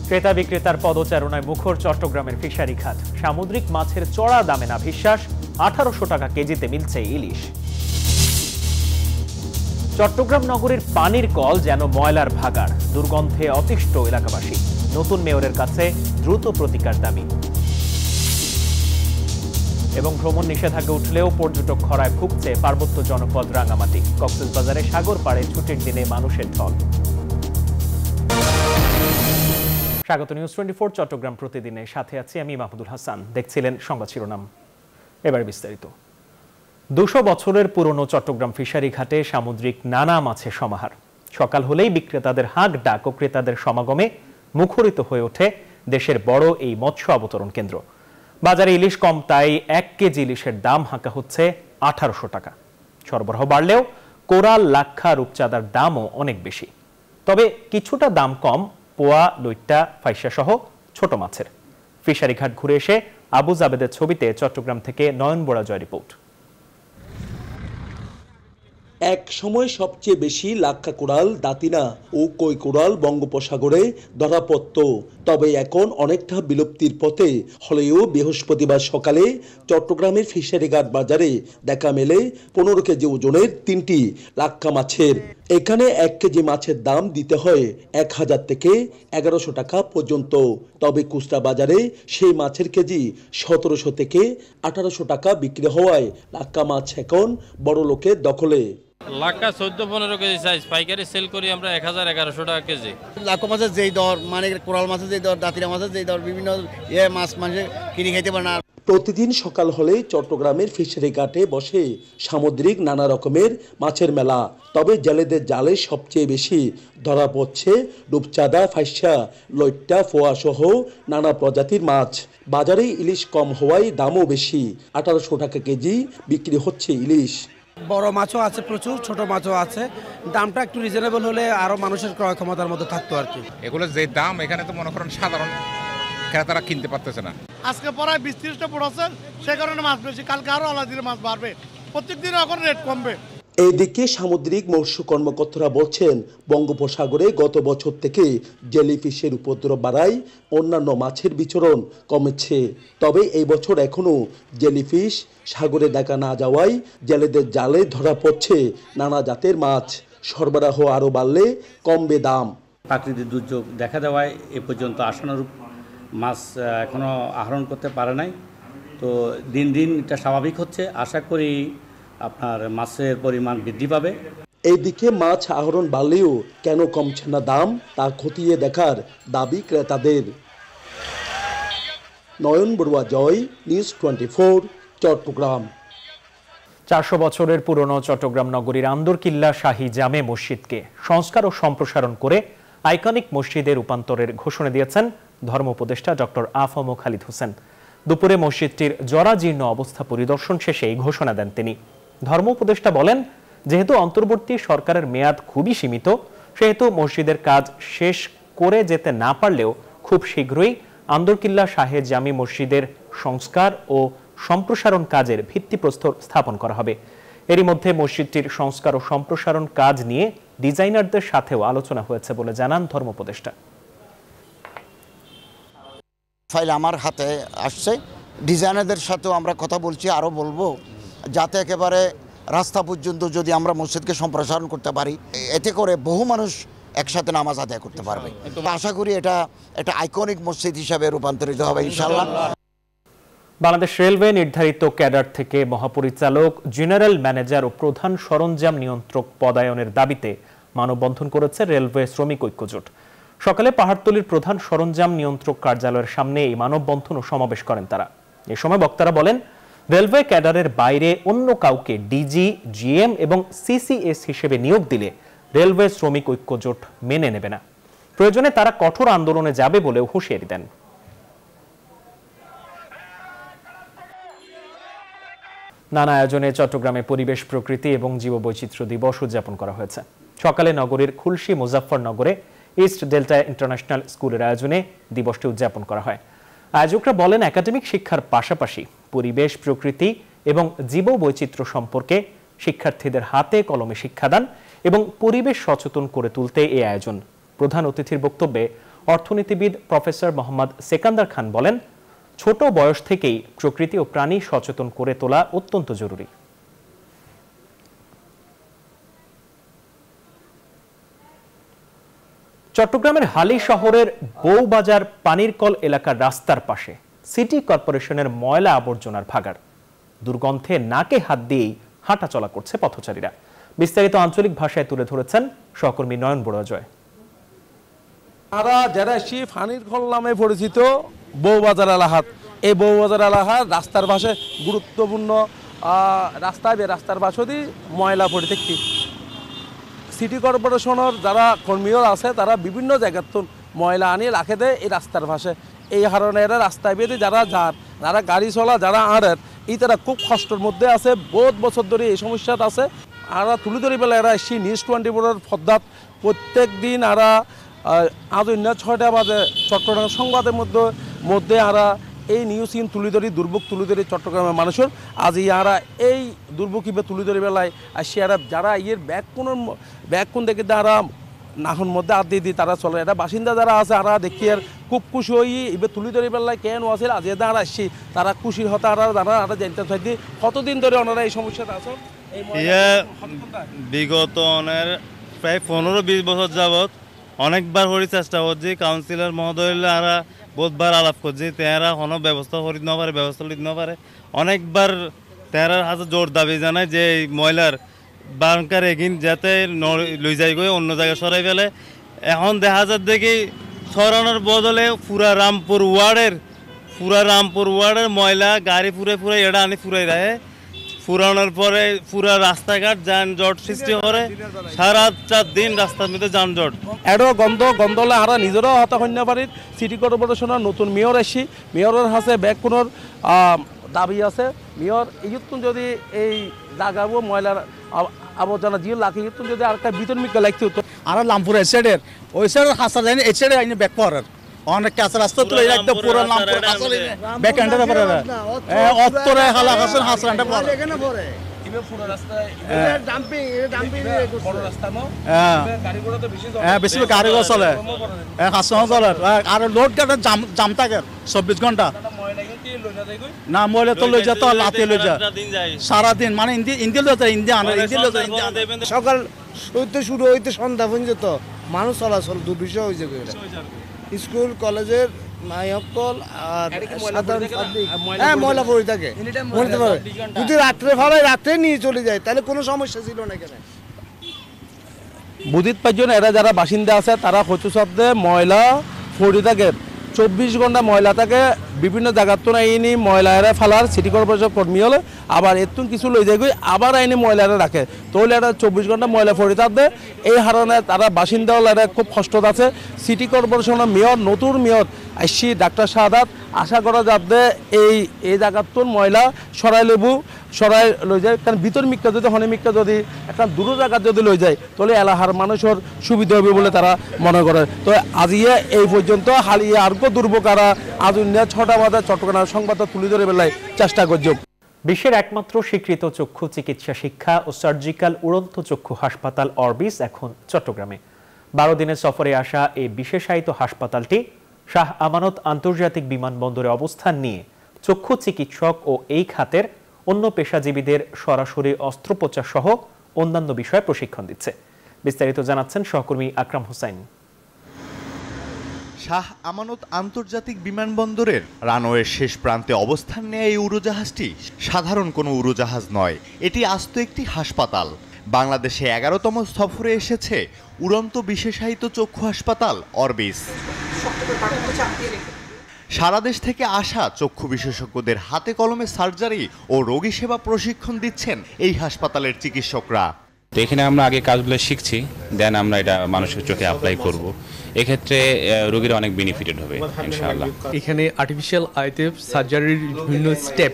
ক্রেতা বিক্রেতার পদচারণায় মুখর চট্টগ্রামের ফিশারি খাত। সামুদ্রিক মাছের চড়া দামে না বিশ্বাস, 1800 টাকা কেজিতে মিলছে ইলিশ। চট্টগ্রাম নগরীর পানির কল যেন ময়লার ভাগাড়, দুর্গন্ধে অতিষ্ঠ এলাকাবাসী। নতুন মেয়রের কাছে দ্রুত প্রতিকার দাবি। এবং ভ্রমণ নিষেধাজ্ঞা উঠলেও পর্যটক খরায় ভুগছে পার্বত্য জনপদ রাঙামাটি। কক্সবাজারে সাগর পাড়ে ছুটির দিনে মানুষের ঢল। স্বাগত নিউজ 24 চট্টগ্রাম প্রতিদিনের সাথে আছি আমি মাহমুদুল হাসান। দেখছিলেন সংবাদ শিরোনাম, এবার বিস্তারিত। 200 বছরের পুরনো চট্টগ্রাম ফিশারি ঘাটে সামুদ্রিক নানা মাছের সমাহার। সকাল হলেই বিক্রেতাদের হাঁক ডাক ও ক্রেতাদের সমাগমে মুখরিত হয়ে ওঠে দেশের বড় এই মৎস্য অবতরণ কেন্দ্র। বাজারে ইলিশ কম, তাই 1 কেজি ইলিশের দাম হাঁকা হচ্ছে 1800 টাকা। সরবরাহ বাড়লেও কোরাল, লাক্ষা, রূপচাঁদার দামও অনেক বেশি। তবে কিছুটা দাম কম পোয়া, লইট্টা, ফাইসা সহ ছোট মাছের। ফিশারি ঘাট ঘুরে এসে আবু জাবেদের ছবিতে চট্টগ্রাম থেকে নয়ন বোরাজয় রিপোর্ট। এক সময় সবচেয়ে বেশি লাক্ষা কোরাল, দাতিনা ও কই কোরাল বঙ্গোপসাগরে ধরা পড়ত। তবে এখন অনেকটা বিলুপ্তির পথে হলেও বৃহস্পতিবার সকালে চট্টগ্রামের ফিশারিঘাট বাজারে দেখা মেলে 15 কেজি ওজনের 3টি লাক্ষা মাছের। এখানে 1 কেজি মাছের দাম দিতে হয় 1000 থেকে 1100 টাকা পর্যন্ত। তবে খুচরা বাজারে সেই মাছের কেজি 1700 থেকে 1800 টাকা বিক্রি হওয়ায় লাক্ষা মাছ এখন বড় লোকের দখলে। লাক্ষা 14-15 কেজি সাইজ, পাইকারি সেল করি আমরা 1000-1100 টাকা কেজি। লাক্ষা মাছের যেই দর, মানে কোরাল মাছের যেই দর, দাতিরা মাছের যেই দর, বিভিন্ন মাছ মানুষে কিনে খাইতে পারে না। প্রতিদিন সকাল হলে চট্টগ্রামের ফিশারি ঘাটে বসে সামুদ্রিক নানা রকমের মাছের মেলা। তবে জেলেদের জালে সবচেয়ে বেশি ধরা পড়ছে রূপচাঁদা, ফাইসা, লইট্টা, ফোয়া সহ নানা প্রজাতির মাছ। বাজারে ইলিশ কম হওয়ায় দামও বেশি। 1800 টাকা কেজি বিক্রি হচ্ছে ইলিশ। বড় মাছও আছে প্রচুর, ছোট মাছও আছে। দামটা একটু রিজনেবল হলে আরো মানুষের ক্রয় ক্ষমতার মধ্যে থাকতো আর কি। এগুলো যে দাম, এখানে তো মনে করেন সাধারণ ক্রেতারা কিনতে পারতেছে না। আজকে প্রায় 20-30টা পড়াচ্ছেন, সে কারণে মাছ বেশি। কালকে আরো আলাদা দিলে মাছ বাড়বে, প্রত্যেকদিন এখন রেট কমবে। এদিকে সামুদ্রিক মৎস্য কর্মকর্তারা বলছেন, বঙ্গোপসাগরে গত বছর থেকে জেলিফিশের উপদ্রব বাড়ায় অন্যান্য মাছের বিচরণ কমেছে। তবে এই বছর এখনও জেলিফিশ সাগরে দেখা না যাওয়ায় জেলেদের জালে ধরা পড়ছে নানা জাতের মাছ। সরবরাহ আরও বাড়লে কমবে দাম। প্রাকৃতিক দুর্যোগ দেখা দেওয়ায় এ পর্যন্ত আশানুরূপ মাছ এখনও আহরণ করতে পারে নাই। তো দিন দিন এটা স্বাভাবিক হচ্ছে। আশা করি আপনার মাছের পরিমাণ বৃদ্ধি পাবে। এইদিকে মাছ আহরণ বাড়লেও কেন কমছে না দাম, তা খতিয়ে দেখার দাবি ক্রেতাদের। নয়ন বড়ুয়া জয়, নিউজ 24 চট্টগ্রাম। 400 বছরের পুরনো চট্টগ্রাম নগরীর আন্দরকিল্লা শাহী জামে মসজিদকে সংস্কার ও সম্প্রসারণ করে আইকনিক মসজিদে রূপান্তরের ঘোষণা দিয়েছেন ধর্ম উপদেষ্টা ডক্টর আফম খালিদ হোসেন। দুপুরে মসজিদটির জরাজীর্ণ অবস্থা পরিদর্শন শেষে এই ঘোষণা দেন তিনি। ধর্ম উপদেষ্টা বলেন, যেহেতু অন্তর্বর্তী সরকারের মেয়াদ খুবই সীমিত, সেহেতু মসজিদের কাজ শেষ করে যেতে না পারলেও খুব শীঘ্রই আন্দরকিল্লা শাহে জামি মসজিদের সংস্কার ও সম্প্রসারণ কাজের ভিত্তিপ্রস্তর স্থাপন করা হবে। এরই মধ্যে মসজিদটির সংস্কার ও সম্প্রসারণ কাজ নিয়ে ডিজাইনারদের সাথেও আলোচনা হয়েছে বলে জানান ধর্ম উপদেষ্টা। ফাইল আমার হাতে আসছে, ডিজাইনারদের সাথেও আমরা কথা বলছি, আরও বলবো, যাতে একেবারে রাস্তা পর্যন্ত যদি আমরা মসজিদকে সম্প্রসারণ করতে পারি, এতে করে বহু মানুষ একসাথে নামাজ আদায় করতে পারবে। আশা করি এটা একটা আইকনিক মসজিদ হিসাবে রূপান্তরিত হবে ইনশাআল্লাহ। বাংলাদেশ রেলওয়ে নির্ধারিত ক্যাডার থেকে মহাপরিচালক, জেনারেল ম্যানেজার ও প্রধান সরঞ্জাম নিয়ন্ত্রক পদায়নের দাবিতে মানববন্ধন করেছে রেলওয়ে শ্রমিক ঐক্যজোট। সকালে পাহাড়তলীর প্রধান সরঞ্জাম নিয়ন্ত্রক কার্যালয়ের সামনে এই মানববন্ধন ও সমাবেশ করেন তারা। এ সময় বক্তারা বলেন, রেলওয়ে ক্যাডারের বাইরে অন্য কাউকে ডিজি, জিএম এবং সিসিএস হিসেবে নিয়োগ দিলে রেলওয়ে শ্রমিক ঐক্যজোট মেনে নেবে না। প্রয়োজনে তারা কঠোর আন্দোলনে যাবে বলেও হুঁশিয়ারি দেন। নানা আয়োজনে চট্টগ্রামে পরিবেশ, প্রকৃতি এবং জীববৈচিত্র্য দিবস উদযাপন করা হয়েছে। সকালে নগরীর খুলশী মুজাফফরনগরে ইস্ট ডেল্টা ইন্টারন্যাশনাল স্কুলের আয়োজনে দিবসটি উদযাপন করা হয়। আয়োজকরা বলেন, একাডেমিক শিক্ষার পাশাপাশি পরিবেশ, প্রকৃতি এবং জীববৈচিত্র্য সম্পর্কে শিক্ষার্থীদের হাতে কলমে শিক্ষাদান এবং পরিবেশ সচেতন করে তুলতে এই আয়োজন। প্রধান অতিথির বক্তব্যে অর্থনীতিবিদ প্রফেসর মোহাম্মদ সেকান্দার খান বলেন, ছোট বয়স থেকেই প্রকৃতি ও প্রাণী সচেতন করে তোলা অত্যন্ত জরুরি। চট্টগ্রামের হালি শহরের বউবাজার পানিরকল এলাকার রাস্তার পাশে সিটি কর্পোরেশনের ময়লা আবর্জনার ভাগাড়। দুর্গন্ধে নাকে হাত দিয়েই হাঁটা চলা করছে পথচারীরা। বিস্তারিত আঞ্চলিক ভাষায় তুলে ধরেছেন সহকর্মী নয়ন বড়জয়। যারা পানিরকল নামে পরিচিত বউবাজার এলাহাত, এই বউবাজার এলাকার রাস্তার পাশে গুরুত্বপূর্ণ রাস্তার পাশে দিয়ে ময়লা পরিত্যক্তি। সিটি কর্পোরেশনের যারা কর্মীরা আছে তারা বিভিন্ন জায়গার ময়লা আনিয়ে রাখে দেয় এই রাস্তার পাশে। এই কারণে এরা রাস্তায় বেঁধে যারা গাড়ি চলা যারা আড়ের এই তারা খুব কষ্টের মধ্যে আছে, বহুত বছর ধরে এই সমস্যাটা আছে। আর তুলে ধরি বেলা এরা এসে নিউজ 24 পদ্মাত প্রত্যেক দিন আরা আজ 6টা বাজে চট্টগ্রাম সংবাদের মধ্যে আরা এই নিউজ তুলে ধরি, দুর্ভোগ তুলে ধরি চট্টগ্রামের মানুষের। আজ ইয়ারা এই দুর্ভোগ কিভাবে তুলে ধরি বেলায় আর সেরা যারা ইয়ের ব্যাগ কোন দেখে তারা নাহন মধ্যে হাত দিয়ে তারা চলে। এটা বাসিন্দা যারা আছে আরা দেখি আর খুব খুশি হই এবার তুলে ধরি বেলায় কেন আছে আজ তারা আসছি তারা খুশির হতে আরা জানতে চাইছি কতদিন ধরে ওনারা এই সমস্যাটা আছে। বিগত প্রায় 15-20 বছর যাবৎ অনেকবার হরি চেষ্টা করছি, কাউন্সিলর মহোদয়রা আরা বহুতবার আলাপ করছি, তেরা কোনো ব্যবস্থা করি নপারে, ব্যবস্থা লিতে নপারে। অনেকবার তেরার হাতে জোর দাবি জানায় যে এই ময়লার বাংকার এগিন যাতে লই যাই গিয়ে অন্য জায়গায় সরাই ফেলে। এখন দেখা যায় দেখি সরানোর বদলে পুরা রামপুর ওয়ার্ডের ময়লা গাড়ি ফুরে এটা আনি ফুরাই রাখে। ফুরানোর পরে পুরা রাস্তাঘাট যানজট সৃষ্টি করে, সারা 4 দিন রাস্তার মধ্যে যানজট। এডো গন্ধলে আরা নিজেরও হতা হন্য পারি। সিটি কর্পোরেশনের নতুন মেয়র আসি, মেয়রের হাতে ব্যাগ কোনোর দাবি আছে। মেয়র ইয়ুতুন যদি এই জাগাবো ময়লার আবর্জনা জিও লাখি ইয়ুতুন যদি আর একটা বিতরণ মিকে লাগতে হতো। আর লামপুর এই সাইডের ওই সাইডের হাসা যায় এই সাইডে আইনে ব্যাক করার অনেক কাছে রাস্তা তুলে একদম পুরো লামপুর হাসা লাইনে ব্যাক এন্ডারে পড়ে অত্তরে হালা হাসন হাসরান্ডে পড়ে এখানে পড়ে ইবে পুরো রাস্তায় ডাম্পিং বড় রাস্তা নো গাড়ি ঘোড়া তো বেশি চলে বেশি গাড়ি ঘোড়া চলে হাসন চলে আর লোড গাড়ি জাম থাকে 24 ঘন্টা না ময়লা তো লই যা তো লাতে লই যা সারা দিন মানে ইন্দি লই যা ইন্দি আনে সকাল হইতে শুরু হইতে সন্ধ্যা পর্যন্ত মানুষ চলাচল দুর্বিষহ হয়ে যাবে। স্কুল কলেজের মাইকল আর ময়লা পড়ে থাকে যদি রাত্রে ফেলায় রাত্রে নিয়ে চলে যায় তাহলে কোনো সমস্যা ছিল না। এখানে বুদিত পাঁচজন এরা যারা বাসিন্দা আছে তারা কচু শব্দে ময়লা পড়ে থাকে, 24 ঘন্টা ময়লা থাকে বিভিন্ন জায়গার তো আইনি ময়লা এরা ফেলার সিটি কর্পোরেশন কর্মী হলে আবার এতুন কিছু লই যায় আবার আইনি ময়লা এরা রাখে, তাহলে এরা 24 ঘন্টা ময়লা পড়ে থাকবে। এই কারণে তারা বাসিন্দা হলে এরা খুব কষ্ট আছে। সিটি কর্পোরেশনের মেয়র নতুন মেয়র আসছি ডাক্তার শাহাদাত আশা করা যাবে এই জায়গার তো ময়লা সরাই লই যায়, কারণ ভিতর মিক্কা যদি হনে মিক্কা যদি একটা দূর জায়গা যদি লই যায় তাহলে এলাকার মানুষের সুবিধা হবে বলে তারা মনে করে। তো আজিয়ে এই পর্যন্ত হালিয়ে আর দুর্ভোগারা আজ 6টা বাজে চট্টগ্রাম সংবাদ তুলে ধরে বেলায় চেষ্টা করছে। বিশ্বের একমাত্র স্বীকৃত চক্ষু চিকিৎসা শিক্ষা ও সার্জিক্যাল উড়ন্ত চক্ষু হাসপাতাল অরবিস এখন চট্টগ্রামে। 12 দিনের সফরে আসা এই বিশেষায়িত হাসপাতালটি শাহ আমানত আন্তর্জাতিক বিমানবন্দরে অবস্থান নিয়ে চক্ষু চিকিৎসক ও এই খাতের অন্য পেশাজীবীদের সরাসরি অস্ত্রোপচার সহ অন্যান্য বিষয়ে প্রশিক্ষণ দিচ্ছে। বিস্তারিত জানাচ্ছেন সহকর্মী আকরাম হোসেন। শাহ আমানত আন্তর্জাতিক বিমানবন্দরের রানওয়ের শেষ প্রান্তে অবস্থান নেয় এই উড়োজাহাজটি সাধারণ কোনো উড়োজাহাজ নয়, এটি আস্ত একটি হাসপাতাল। বাংলাদেশে 11তম সফরে এসেছে উড়ন্ত বিশেষায়িত চক্ষু হাসপাতাল অরবিস। সারা দেশ থেকে আসা চক্ষু বিশেষজ্ঞদের হাতে কলমে সার্জারি ও রোগী সেবা প্রশিক্ষণ দিচ্ছেন এই হাসপাতালের চিকিৎসকরা। তো এখানে আমরা আগে কাজগুলো শিখছি, দেন আমরা এটা মানুষের চোখে অ্যাপ্লাই করব। এক্ষেত্রে রোগীরা অনেক বেনিফিটেড হবে ইনশাআল্লাহ। এখানে আর্টিফিশিয়াল আইতে সার্জারির বিভিন্ন স্টেপ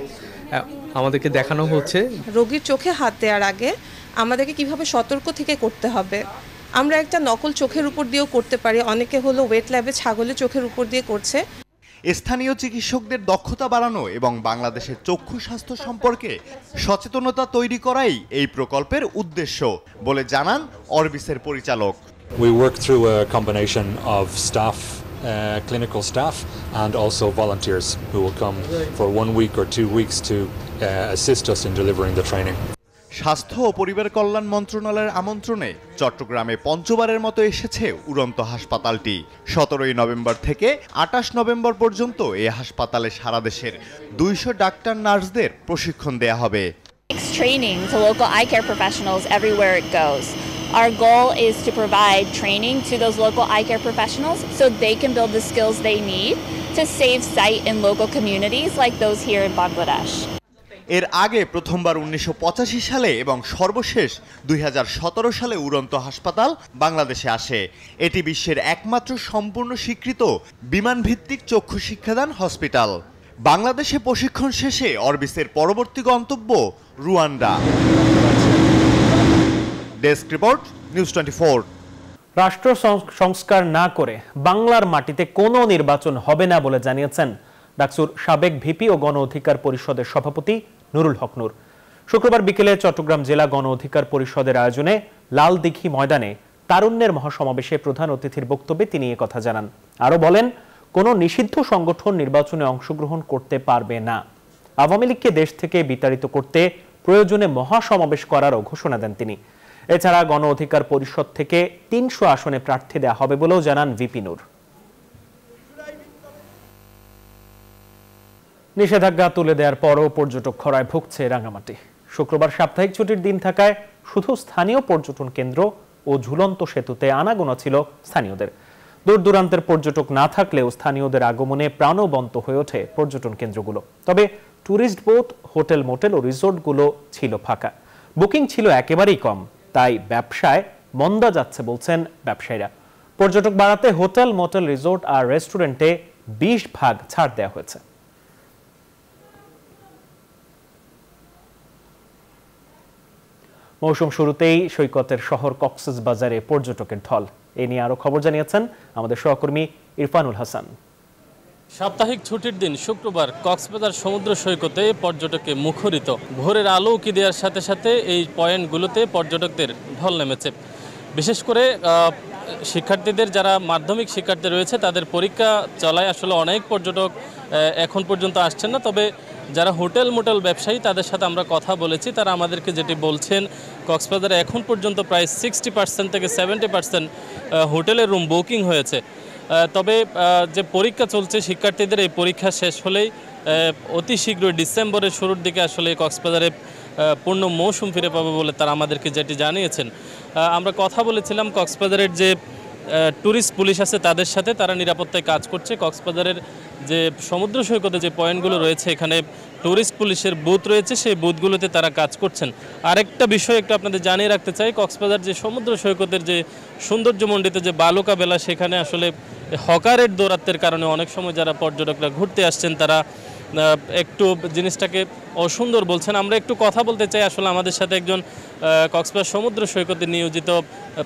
আমাদেরকে দেখানো হচ্ছে। রোগীর চোখে হাত দেওয়ার আগে আমাদেরকে কিভাবে সতর্ক থেকে করতে হবে। আমরা একটা নকল চোখের উপর দিয়েও করতে পারি, অনেকে হলো ওয়েট ল্যাবে ছাগলের চোখের উপর দিয়ে করছে। স্থানীয় চিকিৎসকদের দক্ষতা বাড়ানো এবং বাংলাদেশের চক্ষু স্বাস্থ্য সম্পর্কে সচেতনতা তৈরি করাই এই প্রকল্পের উদ্দেশ্য বলে জানান অরবিসের পরিচালক। We work through a combination of staff clinical staff and also volunteers who will come for 1 week or 2 weeks to assist us in delivering the training. স্বাস্থ্য ও পরিবার কল্যাণ মন্ত্রণালয়ের আমন্ত্রণে চট্টগ্রামে পঞ্চবারের মতো এসেছে উড়ন্ত হাসপাতালটি। 17 নভেম্বর থেকে 28 নভেম্বর পর্যন্ত এই হাসপাতালে সারা দেশের 200 ডাক্তার নার্সদের প্রশিক্ষণ দেয়া হবে। Training to local eye care professionals everywhere it goes. Our goal is to provide training to those local eye care professionals so they can build the skills they need to save sight in local communities like those here in Bangladesh. এর আগে প্রথমবার 1985 সালে এবং সর্বশেষ 2017 সালে উড়ন্ত হাসপাতাল বাংলাদেশে আসে। এটি বিশ্বের একমাত্র সম্পূর্ণ স্বীকৃত বিমানভিত্তিক চক্ষু শিক্ষাদান হসপিটাল। বাংলাদেশে প্রশিক্ষণ শেষে অরবিসের পরবর্তী গন্তব্য রুয়ান্ডা। Desk report, news 24। রাষ্ট্র সংস্কার না করে বাংলার মাটিতে কোনো নির্বাচন হবে না বলে জানিয়েছেন ডাকসুর সাবেক ভিপি ও গণ অধিকার পরিষদের সভাপতি নুরুল হক নূর। শুক্রবার বিকেলে চট্টগ্রাম জেলা গণ অধিকার পরিষদের আয়োজনে লালদিঘি ময়দানে তারুণ্যের মহাসমাবেশে প্রধান অতিথির বক্তব্যে তিনি একথা জানান। আরো বলেন, কোনো নিষিদ্ধ সংগঠন নির্বাচনে অংশগ্রহণ করতে পারবে না। আওয়ামী লীগকে দেশ থেকে বিতাড়িত করতে প্রয়োজনে মহাসমাবেশ করারও ঘোষণা দেন তিনি। এছাড়া গণ অধিকার পরিষদ থেকে 300 আসনে প্রার্থী দেওয়া হবে বলেও জানান ভিপি নূর। নিষেধাজ্ঞা তুলে দেওয়ার পরও পর্যটক খরায় ভুগছে রাঙামাটি। শুক্রবার সাপ্তাহিক ছুটির দিন থাকায় শুধু স্থানীয় পর্যটন কেন্দ্র ও ঝুলন্ত সেতুতে আনাগোনা ছিল স্থানীয়দের। দূর দূরান্তের পর্যটক না থাকলেও স্থানীয়দের আগমনে প্রাণবন্ত হয়ে ওঠে পর্যটন কেন্দ্রগুলো। তবে ট্যুরিস্ট বোট, হোটেল, মোটেল ও রিসোর্টগুলো ছিল ফাঁকা। বুকিং ছিল একেবারেই কম, তাই ব্যবসায় মন্দা যাচ্ছে বলছেন ব্যবসায়ীরা। পর্যটক বাড়াতে হোটেল, মোটেল, রিসোর্ট আর রেস্টুরেন্টে 20% ছাড় দেওয়া হয়েছে। মৌসুম শুরুতেই সৈকতের শহর কক্সবাজারে পর্যটকের ঢল। এ নিয়ে আরো খবর জানিয়েছেন আমাদের সহকর্মী ইরফানুল হাসান। সাপ্তাহিক ছুটির দিন শুক্রবার কক্সবাজার সমুদ্র সৈকতে পর্যটকে মুখরিত। ভোরের আলো উকি দেওয়ার সাথে সাথে এই পয়েন্টগুলোতে পর্যটকদের ঢল নেমেছে। বিশেষ করে শিক্ষার্থীদের, যারা মাধ্যমিক শিক্ষার্থী রয়েছে, তাদের পরীক্ষা চলায় আসলে অনেক পর্যটক এখন পর্যন্ত আসছেন না। তবে যারা হোটেল, মোটেল ব্যবসায়ী, তাদের সাথে আমরা কথা বলেছি, তারা আমাদেরকে যেটি বলছেন, কক্সবাজারে এখন পর্যন্ত প্রায় 60% থেকে 70% হোটেলের রুম বুকিং হয়েছে। তবে যে পরীক্ষা চলছে শিক্ষার্থীদের, এই পরীক্ষা শেষ হলেই অতি শীঘ্রই ডিসেম্বরের শুরুর দিকে আসলে কক্সবাজারে পূর্ণ মৌসুম ফিরে পাবে বলে তারা আমাদেরকে যেটি জানিয়েছেন। আমরা কথা বলেছিলাম কক্সবাজারের যে ট্যুরিস্ট পুলিশ আছে তাদের সাথে, তারা নিরাপত্তায় কাজ করছে। কক্সবাজারের যে সমুদ্র সৈকতে যে পয়েন্টগুলো রয়েছে, এখানে ট্যুরিস্ট পুলিশের বুথ রয়েছে, সেই বুথগুলোতে তারা কাজ করছেন। আরেকটা বিষয় একটু আপনাদের জানিয়ে রাখতে চাই, কক্সবাজার যে সমুদ্র সৈকতের যে সৌন্দর্যমণ্ডিত যে বালুকা বেলা, সেখানে আসলে হকারের দৌরাত্মের কারণে অনেক সময় যারা পর্যটকরা ঘুরতে আসছেন তারা একটু জিনিসটাকে অসুন্দর বলছেন। আমরা একটু কথা বলতে চাই আসলে আমাদের সাথে একজন কক্সবাজার সমুদ্র সৈকতে নিয়োজিত,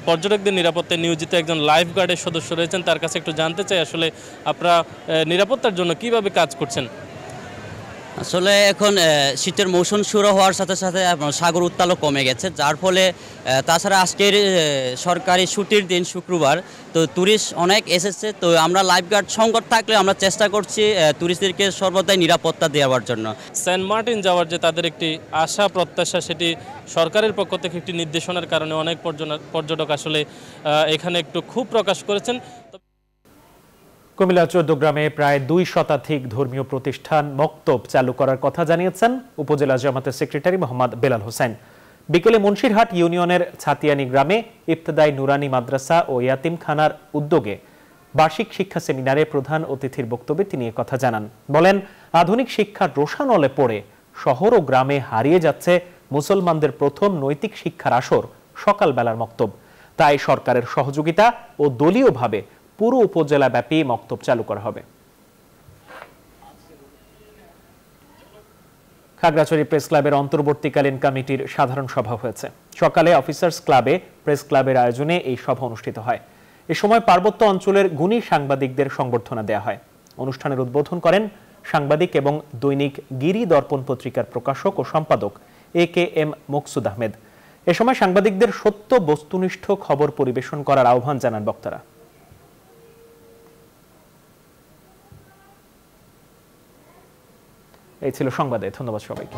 পর্যটকদের নিরাপত্তায় নিয়োজিত একজন লাইফ গার্ডের সদস্য রয়েছেন। তার কাছে একটু জানতে চাই আসলে আপনারা নিরাপত্তার জন্য কিভাবে কাজ করছেন। আসলে এখন শীতের মৌসুম শুরু হওয়ার সাথে সাথে সাগর উত্তালও কমে গেছে, যার ফলে তাছাড়া আজকের সরকারি ছুটির দিন শুক্রবার, তো ট্যুরিস্ট অনেক এসেছে। তো আমরা লাইফগার্ড সংকট থাকলে আমরা চেষ্টা করছি ট্যুরিস্টদেরকে সর্বদাই নিরাপত্তা দেওয়ার জন্য। সেন্ট মার্টিন যাওয়ার যে তাদের একটি আশা প্রত্যাশা, সেটি সরকারের পক্ষ থেকে একটি নির্দেশনার কারণে অনেক পর্যটক আসলে এখানে একটু ক্ষোভ প্রকাশ করেছেন। কুমিল্লা চৌদ্দগ্রামে প্রায় 2 শতাধিক ধর্মীয় প্রতিষ্ঠান মক্তব চালু করার কথা জানিয়েছেন উপজেলা জামাতের সেক্রেটারি মোহাম্মদ বেলাল হোসেন। বিকেলে মুন্সিরহাট ইউনিয়নের ছাতিয়ানি গ্রামে ইবতেদায়ী নুরানি মাদ্রাসা ও ইয়াতিমখানার উদ্যোগে বার্ষিক শিক্ষা সেমিনারে প্রধান অতিথির বক্তব্যে তিনি কথা জানান। বলেন, আধুনিক শিক্ষার রোশানলে পড়ে শহর ও গ্রামে হারিয়ে যাচ্ছে মুসলমানদের প্রথম নৈতিক শিক্ষার আসর সকালবেলার মক্তব। তাই সরকারের সহযোগিতা ও দলীয়ভাবে পুরো উপজেলা ব্যাপী মক্তব চালু করা হবে। খাগড়াছড়ি প্রেস ক্লাবের অন্তর্বর্তীকালীন কমিটির সাধারণ সভা হয়েছে। সকালে অফিসার্স ক্লাবে প্রেস ক্লাবের আয়োজনে এই সভা অনুষ্ঠিত হয়। এ সময় পার্বত্য অঞ্চলের গুণী সাংবাদিকদের সংবর্ধনা দেওয়া হয়। অনুষ্ঠানের উদ্বোধন করেন সাংবাদিক এবং দৈনিক গিরি দর্পণ পত্রিকার প্রকাশক ও সম্পাদক AKM মকসুদ আহমেদ। এ সময় সাংবাদিকদের সত্য বস্তুনিষ্ঠ খবর পরিবেশন করার আহ্বান জানান বক্তারা। এই ছিল সংবাদে, ধন্যবাদ সবাইকে।